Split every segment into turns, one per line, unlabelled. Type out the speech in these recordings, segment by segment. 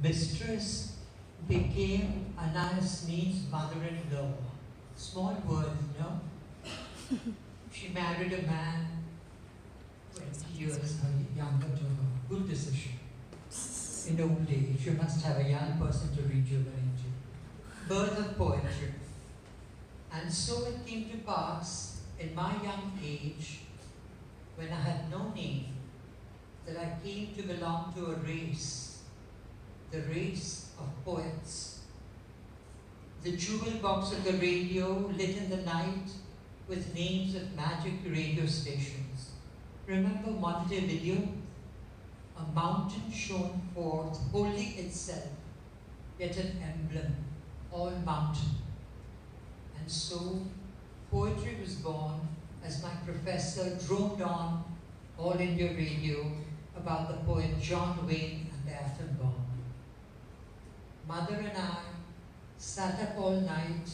mistress became Anais Neem's mother-in-law. Small world, no? She married a man 20 years younger to her. Good decision. In old age, you must have a young person to rejuvenate you. Birth of poetry. And so it came to pass in my young age, when I had no name, that I came to belong to a race, the race of poets. The jewel box of the radio lit in the night with names of magic radio stations. Remember Montevideo? A mountain shone forth, holding itself, yet an emblem, all mountain. And so poetry was born as my professor droned on All India Radio about the poet John Wayne and the atom bomb. Mother and I sat up all night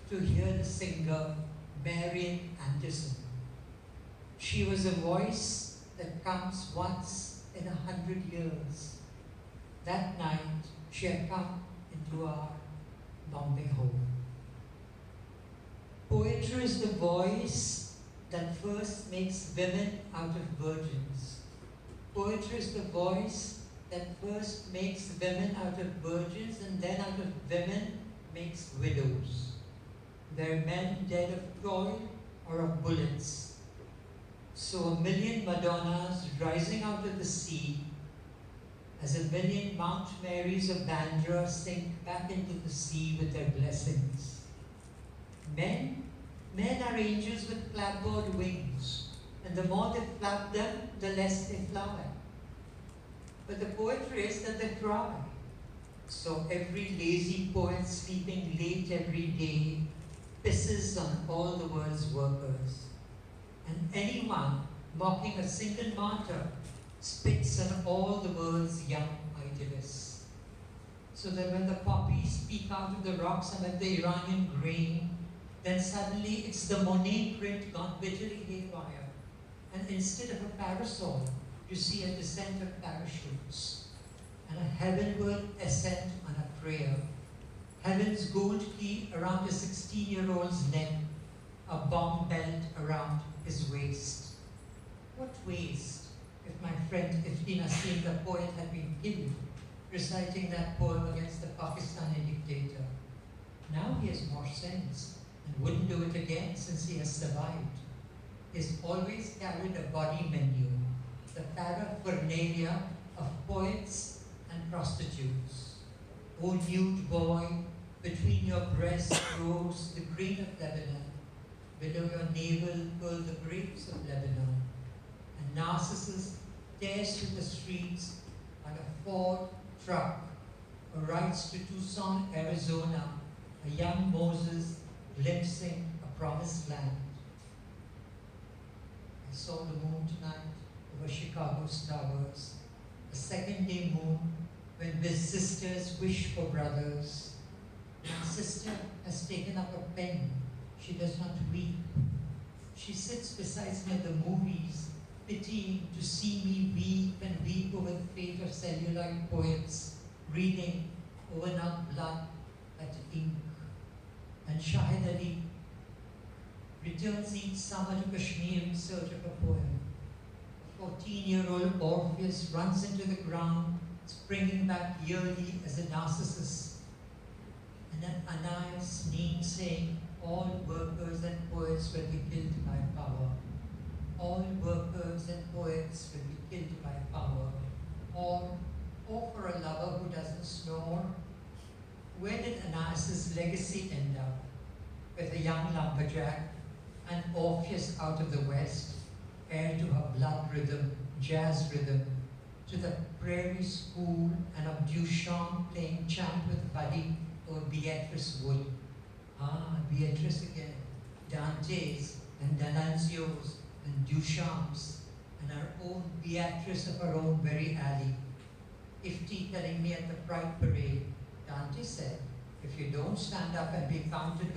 to hear the singer Marian Anderson. She was a voice that comes once in 100 years. That night she had come into our Bombay home. Poetry is the voice that first makes women out of virgins. Poetry is the voice that first makes women out of virgins and then out of women makes widows. There are men dead of toil or of bullets. So a million Madonnas rising out of the sea, as a million Mount Marys of Bandra sink back into the sea with their blessings. Men are angels with clapboard wings, and the more they flap them, the less they fly. But the poetry is that they cry. So every lazy poet sleeping late every day pisses on all the world's workers. And anyone mocking a single martyr spits on all the world's young idealists. So that when the poppies peek out of the rocks amid the Iranian grain, then suddenly it's the Monet print gone bitterly haywire. And instead of a parasol, you see a descent of parachutes and a heavenward ascent on a prayer. Heaven's gold key around a 16-year-old's neck, a bomb belt around his waist. What waste if my friend Ifti Naseem, the poet, had been killed reciting that poem against the Pakistani dictator. Now he has more sense and wouldn't do it again since he has survived. He's always carried a body menu, the paraphernalia of poets and prostitutes. O nude boy, between your breasts grows the green of Lebanon, below your navel curl the grapes of Lebanon, and Narcissus tears through the streets on a Ford truck or rides to Tucson, Arizona, a young Moses glimpsing a promised land. I saw the moon tonight over Chicago's towers, a second-day moon when with sisters wish for brothers. My sister has taken up a pen. She does not weep. She sits beside me at the movies, pitying to see me weep and weep over the fate of celluloid poets, reading over not blood but ink. And Shahid Ali returns each summer to Kashmir in search of a poem. A 14-year-old Orpheus runs into the ground, springing back yearly as a Narcissus. And then Anais Neem saying, all workers and poets will be killed by power. All workers and poets will be killed by power. Or for a lover who doesn't snore. Where did Anais' legacy end up? With a young lumberjack, an Orpheus out of the West, heir to her blood rhythm, jazz rhythm, to the prairie school and of Duchamp playing chant with Buddy or Beatrice Wood. Ah, Beatrice again. Dante's and D'Annunzio's and Duchamp's and our own Beatrice of our own very alley. Ifti telling me at the Pride Parade, Dante said, if you don't stand up and be counted with